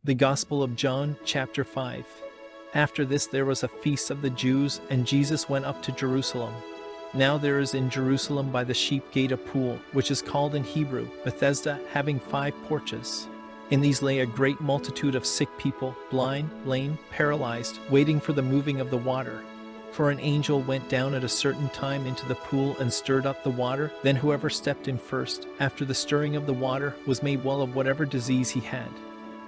The Gospel of John, chapter 5. After this there was a feast of the Jews, and Jesus went up to Jerusalem. Now there is in Jerusalem by the sheep gate a pool, which is called in Hebrew Bethesda, having 5 porches. In these lay a great multitude of sick people, blind, lame, paralyzed, waiting for the moving of the water. For an angel went down at a certain time into the pool and stirred up the water. Then whoever stepped in first, after the stirring of the water, was made well of whatever disease he had.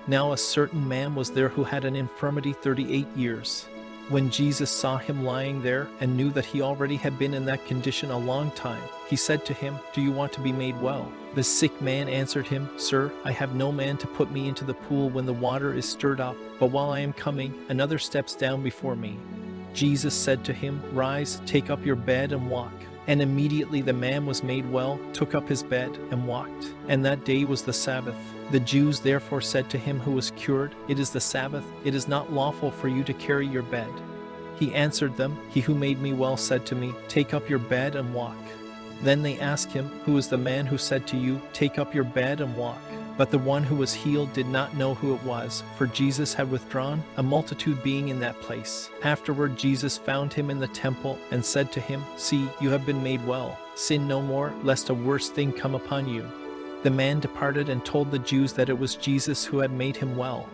Now a certain man was there who had an infirmity 38 years. When Jesus saw him lying there, and knew that he already had been in that condition a long time, he said to him, "Do you want to be made well?" The sick man answered him, "Sir, I have no man to put me into the pool when the water is stirred up, but while I am coming, another steps down before me." Jesus said to him, "Rise, take up your bed and walk." And immediately the man was made well, took up his bed, and walked. And that day was the Sabbath. The Jews therefore said to him who was cured, "It is the Sabbath, it is not lawful for you to carry your bed." He answered them, "He who made me well said to me, 'Take up your bed and walk.'" Then they asked him, "Who is the man who said to you, 'Take up your bed and walk'?" But the one who was healed did not know who it was, for Jesus had withdrawn, a multitude being in that place. Afterward Jesus found him in the temple, and said to him, "See, you have been made well. Sin no more, lest a worse thing come upon you." The man departed and told the Jews that it was Jesus who had made him well.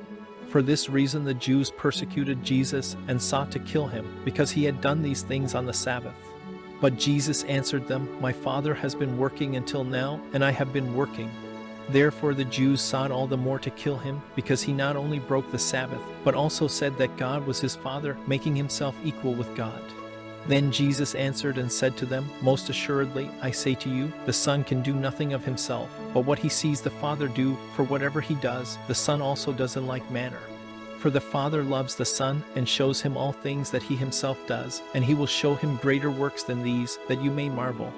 For this reason the Jews persecuted Jesus and sought to kill him, because he had done these things on the Sabbath. But Jesus answered them, "My Father has been working until now, and I have been working." Therefore the Jews sought all the more to kill him, because he not only broke the Sabbath, but also said that God was his Father, making himself equal with God. Then Jesus answered and said to them, "Most assuredly, I say to you, the Son can do nothing of himself, but what he sees the Father do, for whatever he does, the Son also does in like manner. For the Father loves the Son, and shows him all things that he himself does, and he will show him greater works than these, that you may marvel.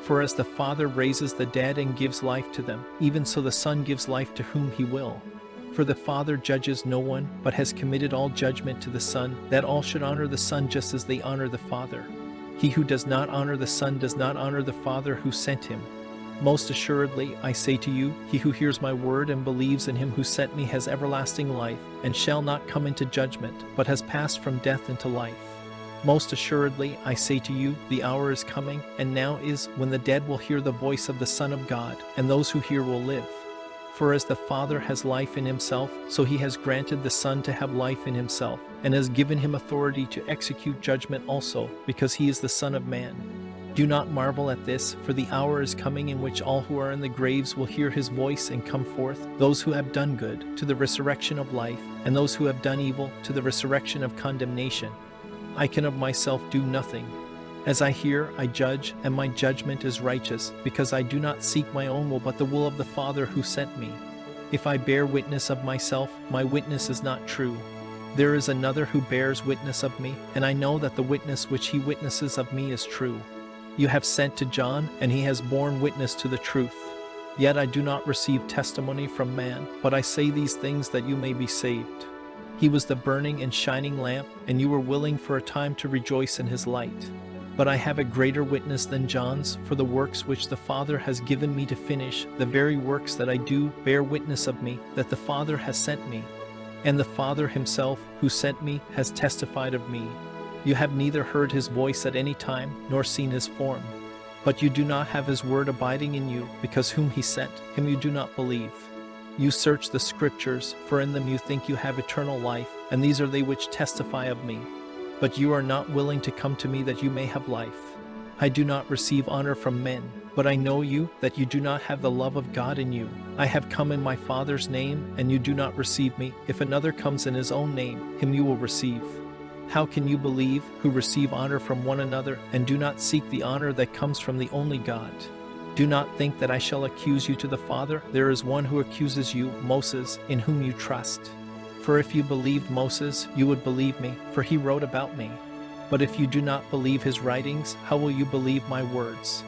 For as the Father raises the dead and gives life to them, even so the Son gives life to whom he will. For the Father judges no one, but has committed all judgment to the Son, that all should honor the Son just as they honor the Father. He who does not honor the Son does not honor the Father who sent him. Most assuredly, I say to you, he who hears my word and believes in him who sent me has everlasting life, and shall not come into judgment, but has passed from death into life. Most assuredly, I say to you, the hour is coming, and now is, when the dead will hear the voice of the Son of God, and those who hear will live. For as the Father has life in himself, so he has granted the Son to have life in himself, and has given him authority to execute judgment also, because he is the Son of Man. Do not marvel at this, for the hour is coming in which all who are in the graves will hear his voice and come forth, those who have done good, to the resurrection of life, and those who have done evil, to the resurrection of condemnation. I can of myself do nothing. As I hear, I judge, and my judgment is righteous, because I do not seek my own will but the will of the Father who sent me. If I bear witness of myself, my witness is not true. There is another who bears witness of me, and I know that the witness which he witnesses of me is true. You have sent to John, and he has borne witness to the truth. Yet I do not receive testimony from man, but I say these things that you may be saved. He was the burning and shining lamp, and you were willing for a time to rejoice in his light. But I have a greater witness than John's, for the works which the Father has given me to finish, the very works that I do, bear witness of me, that the Father has sent me. And the Father himself, who sent me, has testified of me. You have neither heard his voice at any time, nor seen his form. But you do not have his word abiding in you, because whom he sent, him you do not believe. You search the Scriptures, for in them you think you have eternal life, and these are they which testify of me. But you are not willing to come to me that you may have life. I do not receive honor from men, but I know you, that you do not have the love of God in you. I have come in my Father's name, and you do not receive me. If another comes in his own name, him you will receive. How can you believe, who receive honor from one another, and do not seek the honor that comes from the only God? Do not think that I shall accuse you to the Father. There is one who accuses you, Moses, in whom you trust. For if you believed Moses, you would believe me, for he wrote about me. But if you do not believe his writings, how will you believe my words?